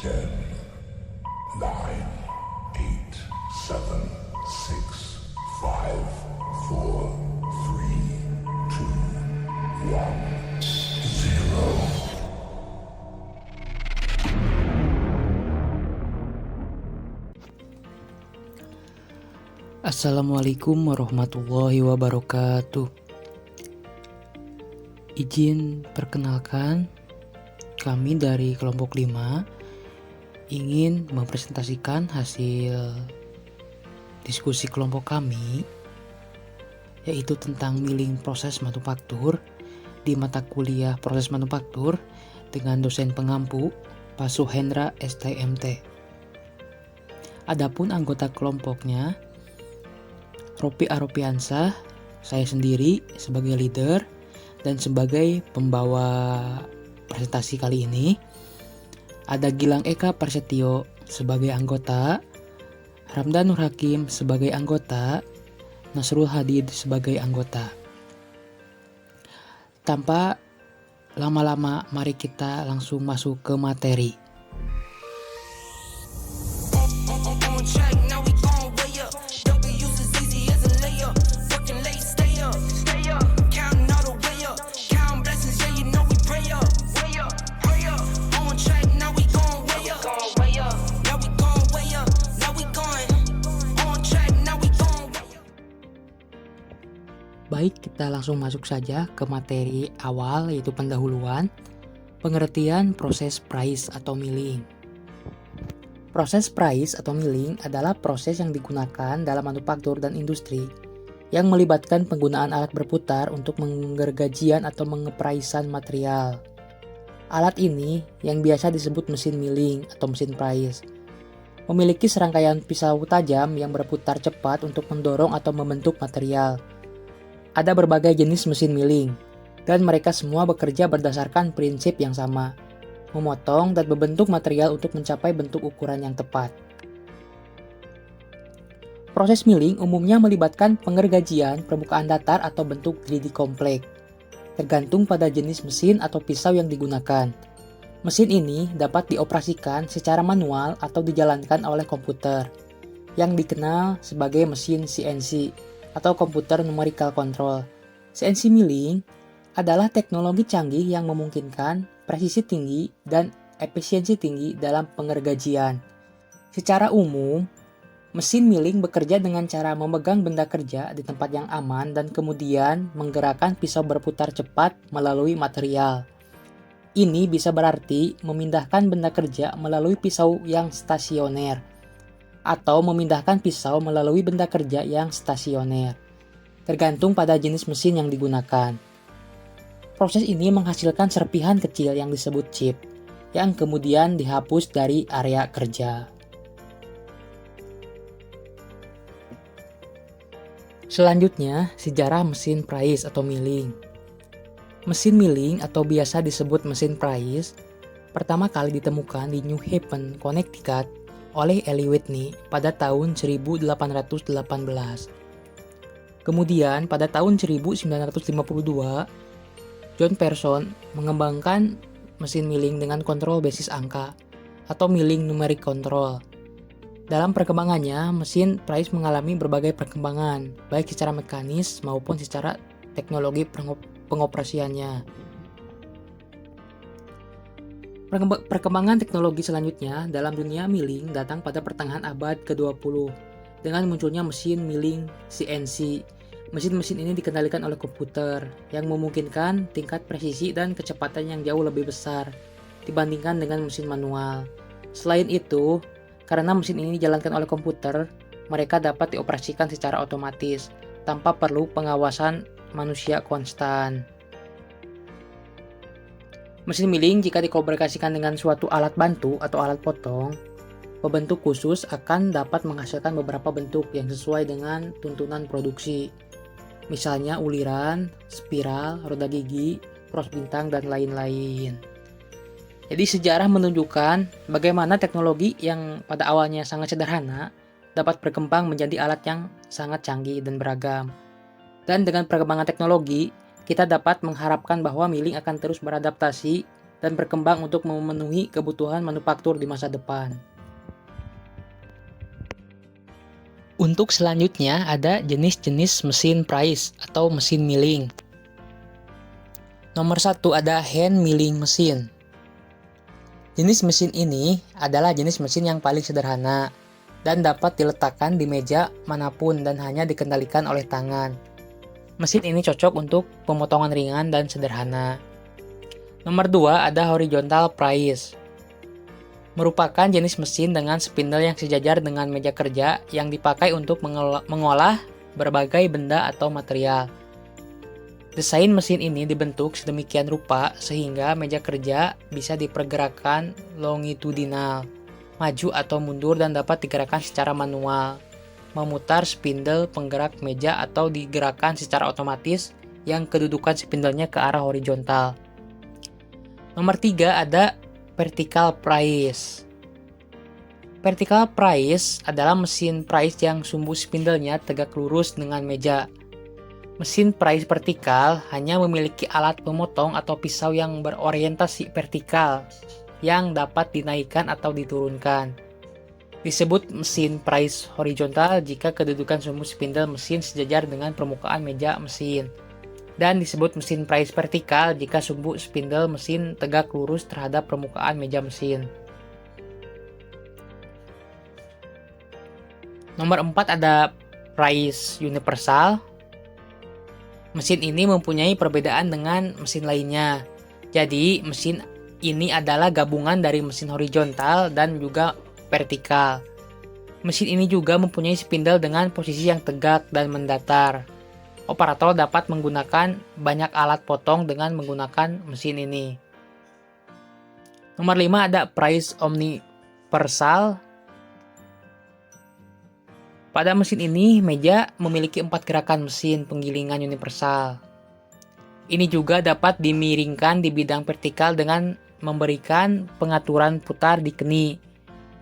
10, 9, 8, 7, 6, 5, 4, 3, 2, 1, 0. Assalamualaikum warahmatullahi wabarakatuh. Izin perkenalkan, kami dari kelompok 5 ingin mempresentasikan hasil diskusi kelompok kami, yaitu tentang milling proses manufaktur di mata kuliah proses manufaktur dengan dosen pengampu Pak Suhendra STMT. Adapun anggota kelompoknya Ropi Aropiansah, saya sendiri sebagai leader dan sebagai pembawa presentasi kali ini. Ada Gilang Eka Prasetyo sebagai anggota, Ramdan Nur Hakim sebagai anggota, Nasrul Hadid sebagai anggota. Tanpa lama-lama, mari kita langsung masuk ke materi. Baik, kita langsung masuk saja ke materi awal, yaitu pendahuluan, pengertian proses price atau milling. Proses price atau milling adalah proses yang digunakan dalam manufaktur dan industri yang melibatkan penggunaan alat berputar untuk menggergajian atau mengepraisan material. Alat ini yang biasa disebut mesin milling atau mesin price memiliki serangkaian pisau tajam yang berputar cepat untuk mendorong atau membentuk material. Ada berbagai jenis mesin milling, dan mereka semua bekerja berdasarkan prinsip yang sama, memotong dan membentuk material untuk mencapai bentuk ukuran yang tepat. Proses milling umumnya melibatkan pengergajian permukaan datar atau bentuk 3D kompleks, tergantung pada jenis mesin atau pisau yang digunakan. Mesin ini dapat dioperasikan secara manual atau dijalankan oleh komputer, yang dikenal sebagai mesin CNC atau komputer numerical control. CNC milling adalah teknologi canggih yang memungkinkan presisi tinggi dan efisiensi tinggi dalam pengergajian. Secara umum, mesin milling bekerja dengan cara memegang benda kerja di tempat yang aman dan kemudian menggerakkan pisau berputar cepat melalui material. Ini bisa berarti memindahkan benda kerja melalui pisau yang stasioner, atau memindahkan pisau melalui benda kerja yang stasioner, tergantung pada jenis mesin yang digunakan. Proses ini menghasilkan serpihan kecil yang disebut chip, yang kemudian dihapus dari area kerja. Selanjutnya, sejarah mesin price atau milling. Mesin milling atau biasa disebut mesin price pertama kali ditemukan di New Haven, Connecticut oleh Eli Whitney pada tahun 1818. Kemudian pada tahun 1952, John Pearson mengembangkan mesin milling dengan kontrol basis angka atau milling numeric control. Dalam perkembangannya, mesin price mengalami berbagai perkembangan, baik secara mekanis maupun secara teknologi pengoperasiannya. Perkembangan teknologi selanjutnya dalam dunia milling datang pada pertengahan abad ke-20 dengan munculnya mesin milling CNC. Mesin-mesin ini dikendalikan oleh komputer yang memungkinkan tingkat presisi dan kecepatan yang jauh lebih besar dibandingkan dengan mesin manual. Selain itu, karena mesin ini dijalankan oleh komputer, mereka dapat dioperasikan secara otomatis tanpa perlu pengawasan manusia konstan. Mesin milling jika dikomunikasikan dengan suatu alat bantu atau alat potong, pembentuk khusus akan dapat menghasilkan beberapa bentuk yang sesuai dengan tuntunan produksi. Misalnya uliran, spiral, roda gigi, pros bintang, dan lain-lain. Jadi sejarah menunjukkan bagaimana teknologi yang pada awalnya sangat sederhana dapat berkembang menjadi alat yang sangat canggih dan beragam. Dan dengan perkembangan teknologi, kita dapat mengharapkan bahwa milling akan terus beradaptasi dan berkembang untuk memenuhi kebutuhan manufaktur di masa depan. Untuk selanjutnya ada jenis-jenis mesin prais atau mesin milling. Nomor 1 ada hand milling mesin. Jenis mesin ini adalah jenis mesin yang paling sederhana dan dapat diletakkan di meja manapun dan hanya dikendalikan oleh tangan. Mesin ini cocok untuk pemotongan ringan dan sederhana. Nomor 2 ada horizontal prais. Merupakan jenis mesin dengan spindle yang sejajar dengan meja kerja yang dipakai untuk mengolah berbagai benda atau material. Desain mesin ini dibentuk sedemikian rupa sehingga meja kerja bisa dipergerakkan longitudinal, maju atau mundur dan dapat digerakkan secara manual, memutar spindle penggerak meja atau digerakkan secara otomatis yang kedudukan spindlenya ke arah horizontal. Nomor 3 ada vertical prais. Vertical prais adalah mesin prais yang sumbu spindlenya tegak lurus dengan meja. Mesin prais vertikal hanya memiliki alat pemotong atau pisau yang berorientasi vertikal yang dapat dinaikkan atau diturunkan. Disebut mesin prais horizontal jika kedudukan sumbu spindle mesin sejajar dengan permukaan meja mesin. Dan disebut mesin prais vertikal jika sumbu spindle mesin tegak lurus terhadap permukaan meja mesin. Nomor 4 ada prais universal. Mesin ini mempunyai perbedaan dengan mesin lainnya. Jadi, mesin ini adalah gabungan dari mesin horizontal dan juga vertikal. Mesin ini juga mempunyai spindle dengan posisi yang tegak dan mendatar. Operator dapat menggunakan banyak alat potong dengan menggunakan mesin ini. Nomor 5 ada prais omniversal. Pada mesin ini, meja memiliki 4 gerakan mesin penggilingan universal. Ini juga dapat dimiringkan di bidang vertikal dengan memberikan pengaturan putar di keni.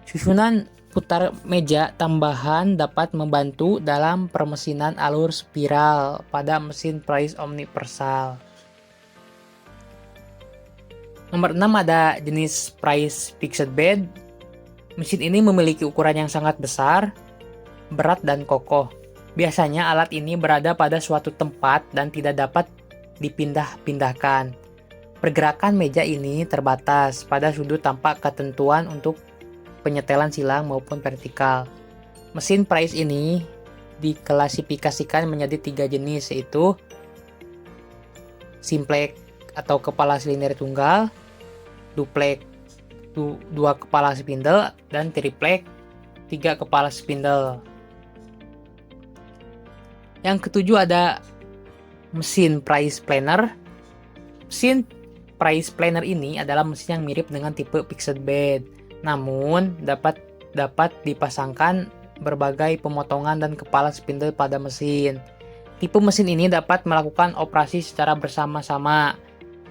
Susunan putar meja tambahan dapat membantu dalam permesinan alur spiral pada mesin prais omniversal. Nomor 6 ada jenis prais fixed bed. Mesin ini memiliki ukuran yang sangat besar, berat dan kokoh. Biasanya alat ini berada pada suatu tempat dan tidak dapat dipindah-pindahkan. Pergerakan meja ini terbatas pada sudut tanpa ketentuan untuk penyetelan silang maupun vertikal. Mesin prais ini diklasifikasikan menjadi 3 jenis, yaitu simplex atau kepala silinder tunggal, duplex 2 kepala spindle, dan triplex 3 kepala spindle. Yang ketujuh ada mesin prais planer. Mesin prais planer ini adalah mesin yang mirip dengan tipe fixed bed, namun dapat dipasangkan berbagai pemotongan dan kepala spindle pada mesin. Tipe mesin ini dapat melakukan operasi secara bersama-sama.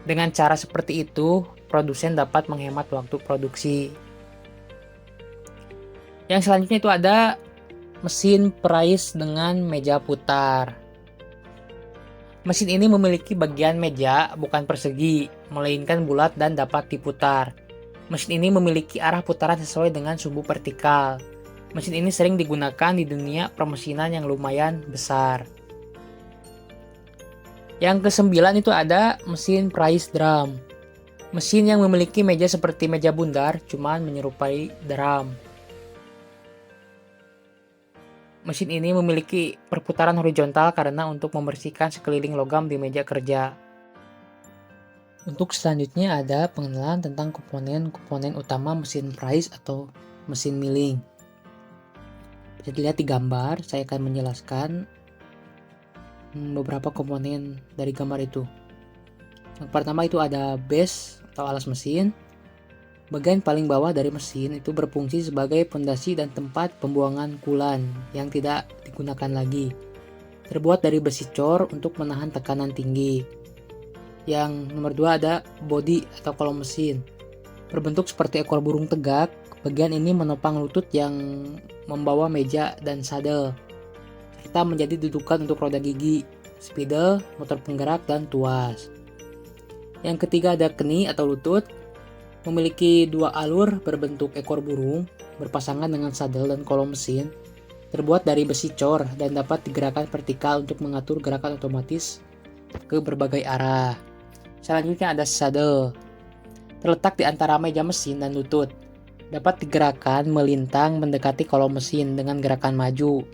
Dengan cara seperti itu, produsen dapat menghemat waktu produksi. Yang selanjutnya itu ada mesin prais dengan meja putar. Mesin ini memiliki bagian meja bukan persegi, melainkan bulat dan dapat diputar. Mesin ini memiliki arah putaran sesuai dengan sumbu vertikal. Mesin ini sering digunakan di dunia permesinan yang lumayan besar. Yang kesembilan itu ada mesin prais drum. Mesin yang memiliki meja seperti meja bundar, cuman menyerupai drum. Mesin ini memiliki perputaran horizontal karena untuk membersihkan sekeliling logam di meja kerja. Untuk selanjutnya ada pengenalan tentang komponen-komponen utama mesin prais atau mesin milling. Bisa dilihat di gambar, saya akan menjelaskan beberapa komponen dari gambar itu. Yang pertama itu ada base atau alas mesin. Bagian paling bawah dari mesin itu berfungsi sebagai pondasi dan tempat pembuangan coolant yang tidak digunakan lagi. Terbuat dari besi cor untuk menahan tekanan tinggi. Yang nomor 2 ada bodi atau kolom mesin. Berbentuk seperti ekor burung tegak, bagian ini menopang lutut yang membawa meja dan sadel, serta menjadi dudukan untuk roda gigi, spidol, motor penggerak, dan tuas. Yang ketiga ada keni atau lutut, memiliki dua alur berbentuk ekor burung, berpasangan dengan sadel dan kolom mesin, terbuat dari besi cor dan dapat digerakkan vertikal untuk mengatur gerakan otomatis ke berbagai arah. Selanjutnya ada saddle, terletak di antara meja mesin dan lutut, dapat digerakkan melintang mendekati kolom mesin dengan gerakan maju,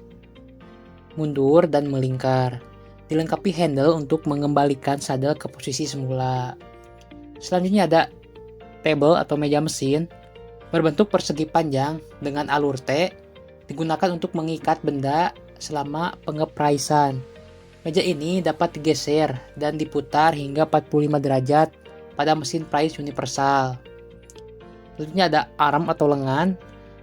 mundur, dan melingkar. Dilengkapi handle untuk mengembalikan saddle ke posisi semula. Selanjutnya ada table atau meja mesin, berbentuk persegi panjang dengan alur T, digunakan untuk mengikat benda selama pengepraisan. Meja ini dapat digeser dan diputar hingga 45 derajat pada mesin prais universal. Selanjutnya ada arm atau lengan,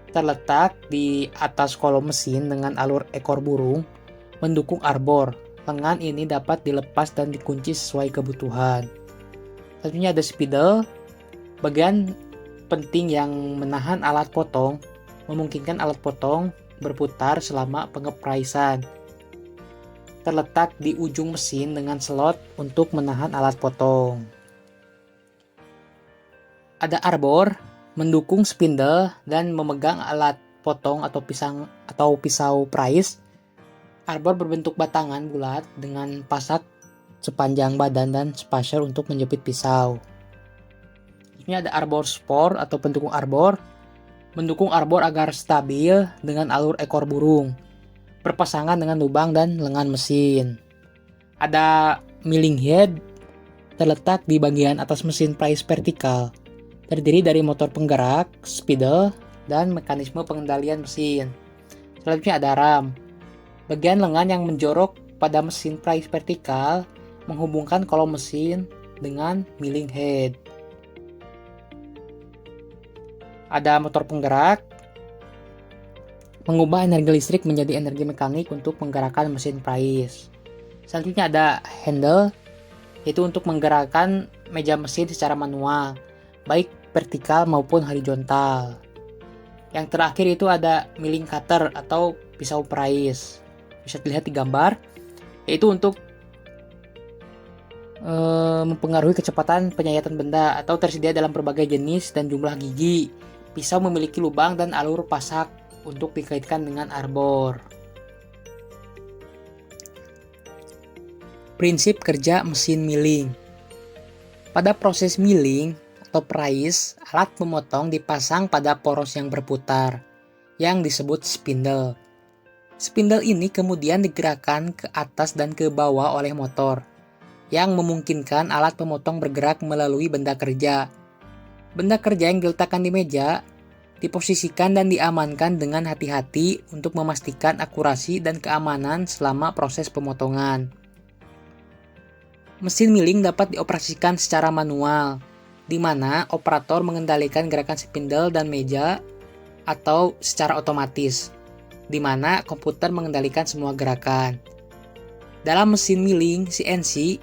terletak di atas kolom mesin dengan alur ekor burung, mendukung arbor. Lengan ini dapat dilepas dan dikunci sesuai kebutuhan. Selanjutnya ada spindle, bagian penting yang menahan alat potong, memungkinkan alat potong berputar selama pengepraisan. Terletak di ujung mesin dengan slot untuk menahan alat potong. Ada arbor, mendukung spindle dan memegang alat potong atau pisau prais. Arbor berbentuk batangan bulat dengan pasak sepanjang badan dan spacer untuk menjepit pisau. Ini ada arbor spor atau pendukung arbor, mendukung arbor agar stabil dengan alur ekor burung, berpasangan dengan lubang dan lengan mesin. Ada milling head, terletak di bagian atas mesin prais vertikal, terdiri dari motor penggerak, spindle, dan mekanisme pengendalian mesin. Selanjutnya ada ram, bagian lengan yang menjorok pada mesin prais vertikal menghubungkan kolom mesin dengan milling head. Ada motor penggerak, mengubah energi listrik menjadi energi mekanik untuk menggerakkan mesin prais. Selanjutnya ada handle, yaitu untuk menggerakkan meja mesin secara manual, baik vertikal maupun horizontal. Yang terakhir itu ada milling cutter atau pisau prais. Bisa dilihat di gambar, yaitu untuk mempengaruhi kecepatan penyayatan benda atau tersedia dalam berbagai jenis dan jumlah gigi. Pisau memiliki lubang dan alur pasak untuk dikaitkan dengan arbor. Prinsip kerja mesin milling. Pada proses milling atau prais, alat pemotong dipasang pada poros yang berputar, yang disebut spindle. Spindle ini kemudian digerakkan ke atas dan ke bawah oleh motor, yang memungkinkan alat pemotong bergerak melalui benda kerja. Benda kerja yang diletakkan di meja diposisikan dan diamankan dengan hati-hati untuk memastikan akurasi dan keamanan selama proses pemotongan. Mesin milling dapat dioperasikan secara manual, di mana operator mengendalikan gerakan spindle dan meja, atau secara otomatis, di mana komputer mengendalikan semua gerakan. Dalam mesin milling CNC,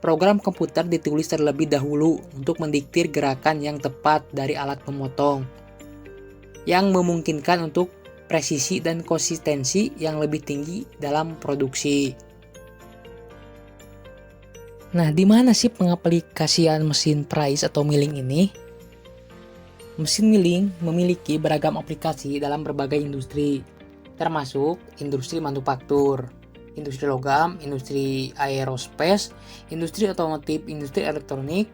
program komputer ditulis terlebih dahulu untuk mendiktir gerakan yang tepat dari alat pemotong, yang memungkinkan untuk presisi dan konsistensi yang lebih tinggi dalam produksi. Nah, di mana sih pengaplikasian mesin prais atau milling ini? Mesin milling memiliki beragam aplikasi dalam berbagai industri, termasuk industri manufaktur, industri logam, industri aerospace, industri otomotif, industri elektronik,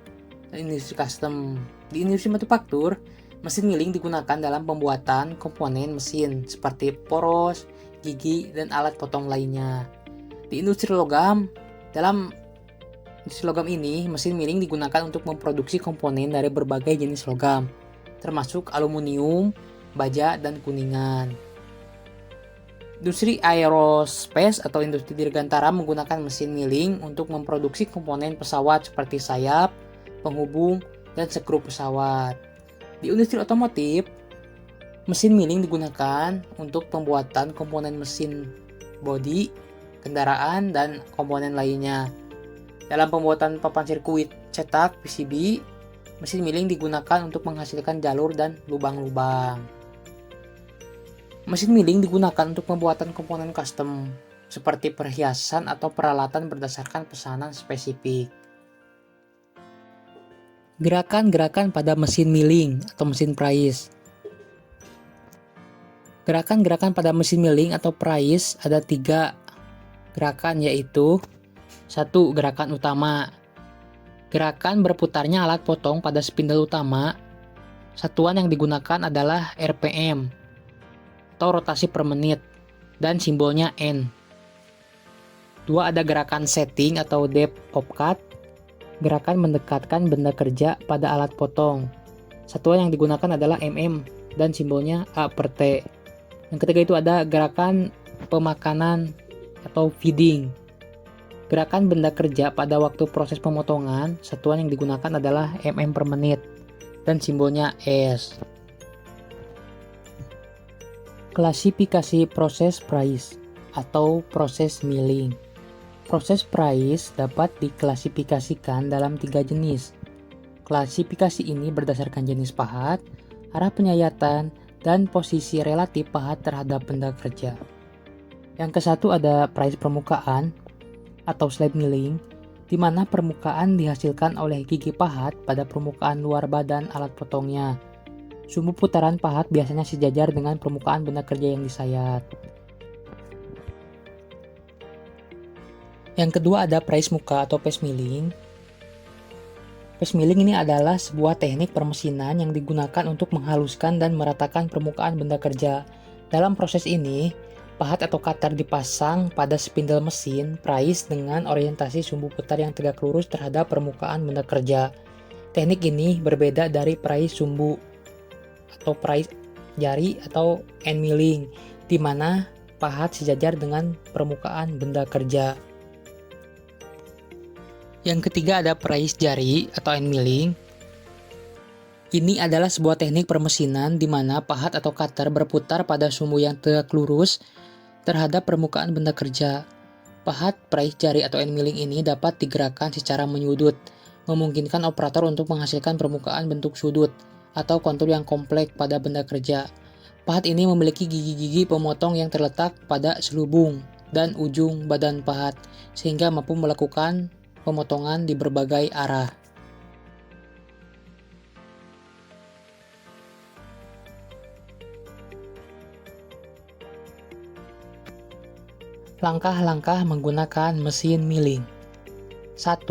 dan industri custom. Di industri manufaktur, mesin milling digunakan dalam pembuatan komponen mesin seperti poros, gigi, dan alat potong lainnya. Di industri logam, dalam industri logam ini, mesin milling digunakan untuk memproduksi komponen dari berbagai jenis logam, termasuk aluminium, baja, dan kuningan. Industri aerospace atau industri dirgantara menggunakan mesin milling untuk memproduksi komponen pesawat seperti sayap, penghubung, dan skru pesawat. Di industri otomotif, mesin milling digunakan untuk pembuatan komponen mesin bodi, kendaraan, dan komponen lainnya. Dalam pembuatan papan sirkuit cetak PCB, mesin milling digunakan untuk menghasilkan jalur dan lubang-lubang. Mesin milling digunakan untuk pembuatan komponen custom, seperti perhiasan atau peralatan berdasarkan pesanan spesifik. Gerakan-gerakan pada mesin milling atau mesin prais. Gerakan-gerakan pada mesin milling atau prais ada 3 gerakan, yaitu 1. Gerakan utama. Gerakan berputarnya alat potong pada spindle utama. Satuan yang digunakan adalah RPM atau rotasi per menit dan simbolnya N. 2. Ada gerakan setting atau depth of cut. Gerakan mendekatkan benda kerja pada alat potong. Satuan yang digunakan adalah mm dan simbolnya A per T. Yang ketiga itu ada gerakan pemakanan atau feeding. Gerakan benda kerja pada waktu proses pemotongan. Satuan yang digunakan adalah mm per menit dan simbolnya S. Klasifikasi proses prais atau proses milling. Proses prais dapat diklasifikasikan dalam 3 jenis. Klasifikasi ini berdasarkan jenis pahat, arah penyayatan, dan posisi relatif pahat terhadap benda kerja. Yang ke-1 ada prais permukaan atau slab milling, di mana permukaan dihasilkan oleh gigi pahat pada permukaan luar badan alat potongnya. Sumbu putaran pahat biasanya sejajar dengan permukaan benda kerja yang disayat. Yang kedua ada prais muka atau face milling. Face milling ini adalah sebuah teknik permesinan yang digunakan untuk menghaluskan dan meratakan permukaan benda kerja. Dalam proses ini, pahat atau cutter dipasang pada spindle mesin prais dengan orientasi sumbu putar yang tegak lurus terhadap permukaan benda kerja. Teknik ini berbeda dari prais sumbu atau prais jari atau end milling, di mana pahat sejajar dengan permukaan benda kerja. Yang ketiga ada prais jari atau end milling. Ini adalah sebuah teknik permesinan di mana pahat atau cutter berputar pada sumbu yang tegak lurus terhadap permukaan benda kerja. Pahat prais jari atau end milling ini dapat digerakkan secara menyudut, memungkinkan operator untuk menghasilkan permukaan bentuk sudut atau kontur yang kompleks pada benda kerja. Pahat ini memiliki gigi-gigi pemotong yang terletak pada selubung dan ujung badan pahat, sehingga mampu melakukan pemotongan di berbagai arah. Langkah-langkah menggunakan mesin milling. 1.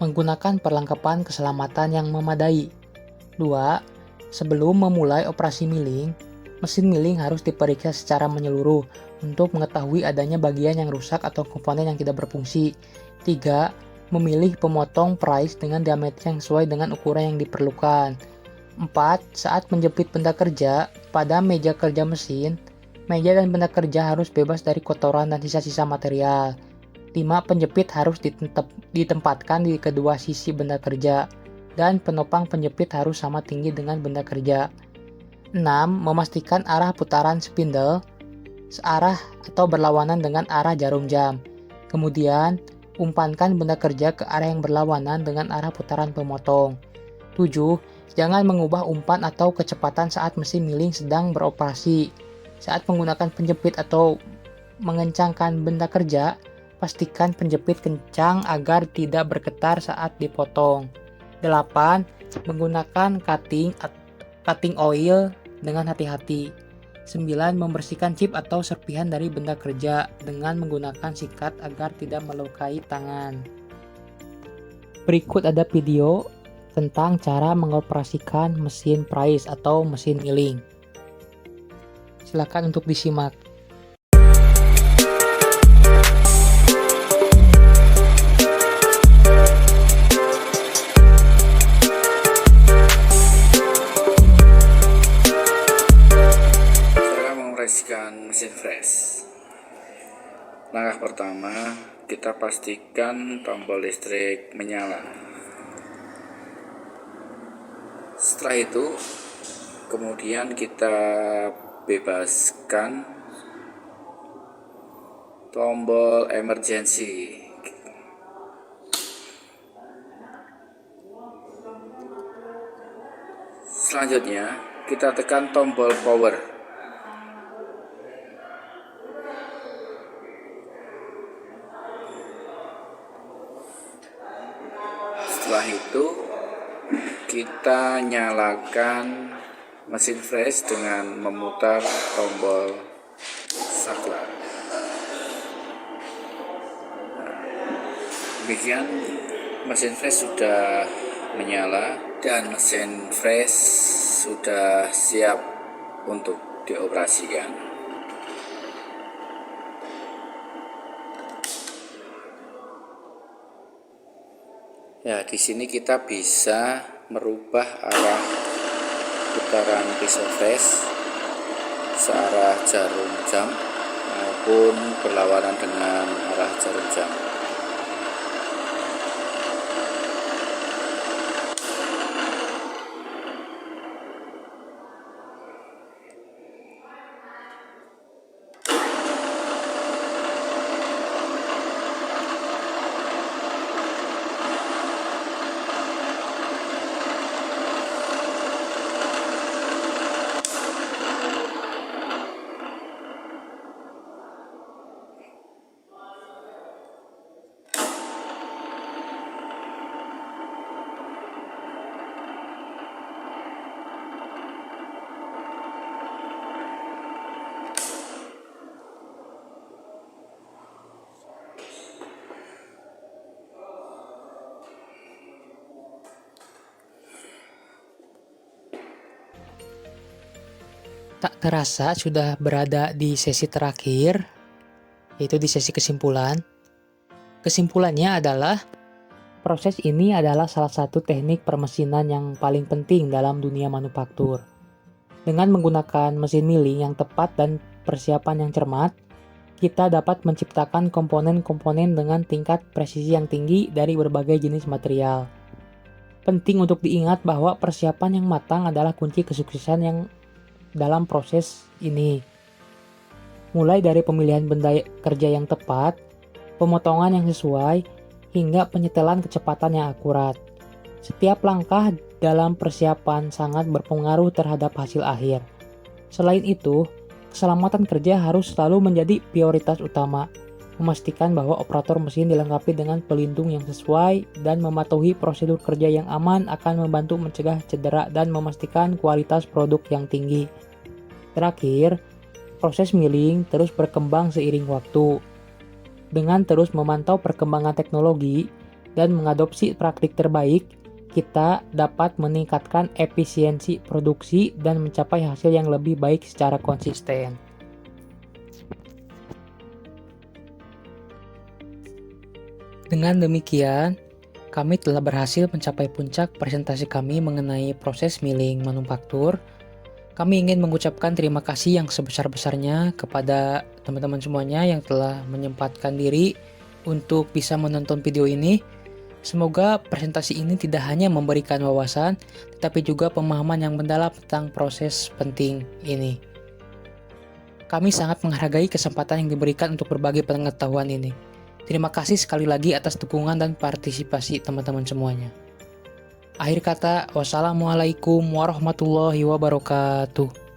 Menggunakan perlengkapan keselamatan yang memadai. 2. Sebelum memulai operasi milling, mesin milling harus diperiksa secara menyeluruh untuk mengetahui adanya bagian yang rusak atau komponen yang tidak berfungsi. 3. Memilih pemotong prais dengan diameter yang sesuai dengan ukuran yang diperlukan. 4. Saat menjepit benda kerja pada meja kerja mesin, meja dan benda kerja harus bebas dari kotoran dan sisa-sisa material. 5. Penjepit harus ditempatkan di kedua sisi benda kerja, dan penopang penjepit harus sama tinggi dengan benda kerja. 6. Memastikan arah putaran spindle searah atau berlawanan dengan arah jarum jam. Kemudian, umpankan benda kerja ke arah yang berlawanan dengan arah putaran pemotong. 7. Jangan mengubah umpan atau kecepatan saat mesin milling sedang beroperasi. Saat menggunakan penjepit atau mengencangkan benda kerja, pastikan penjepit kencang agar tidak bergetar saat dipotong. 8. Menggunakan cutting oil dengan hati-hati. 9. Membersihkan chip atau serpihan dari benda kerja dengan menggunakan sikat agar tidak melukai tangan. Berikut ada video tentang cara mengoperasikan mesin prais atau mesin milling. Silakan untuk disimak. Mesin fresh. Langkah pertama, kita pastikan tombol listrik menyala. Setelah itu, kemudian kita bebaskan tombol emergency. Selanjutnya, kita tekan tombol power. Setelah itu kita nyalakan mesin fresh dengan memutar tombol saklar. Demikian, mesin fresh sudah menyala dan mesin fresh sudah siap untuk dioperasikan. Ya, di sini kita bisa merubah arah putaran pisau fresh searah jarum jam maupun berlawanan dengan arah jarum jam. Tak terasa sudah berada di sesi terakhir, yaitu di sesi kesimpulan. Kesimpulannya adalah, proses ini adalah salah satu teknik permesinan yang paling penting dalam dunia manufaktur. Dengan menggunakan mesin milling yang tepat dan persiapan yang cermat, kita dapat menciptakan komponen-komponen dengan tingkat presisi yang tinggi dari berbagai jenis material. Penting untuk diingat bahwa persiapan yang matang adalah kunci kesuksesan yang dalam proses ini. Mulai dari pemilihan benda kerja yang tepat, pemotongan yang sesuai, hingga penyetelan kecepatan yang akurat. Setiap langkah dalam persiapan sangat berpengaruh terhadap hasil akhir. Selain itu, keselamatan kerja harus selalu menjadi prioritas utama. Memastikan bahwa operator mesin dilengkapi dengan pelindung yang sesuai dan mematuhi prosedur kerja yang aman akan membantu mencegah cedera dan memastikan kualitas produk yang tinggi. Terakhir, proses milling terus berkembang seiring waktu. Dengan terus memantau perkembangan teknologi dan mengadopsi praktik terbaik, kita dapat meningkatkan efisiensi produksi dan mencapai hasil yang lebih baik secara konsisten. Dengan demikian, kami telah berhasil mencapai puncak presentasi kami mengenai proses milling manufaktur. Kami ingin mengucapkan terima kasih yang sebesar-besarnya kepada teman-teman semuanya yang telah menyempatkan diri untuk bisa menonton video ini. Semoga presentasi ini tidak hanya memberikan wawasan, tetapi juga pemahaman yang mendalam tentang proses penting ini. Kami sangat menghargai kesempatan yang diberikan untuk berbagi pengetahuan ini. Terima kasih sekali lagi atas dukungan dan partisipasi teman-teman semuanya. Akhir kata, wassalamualaikum warahmatullahi wabarakatuh.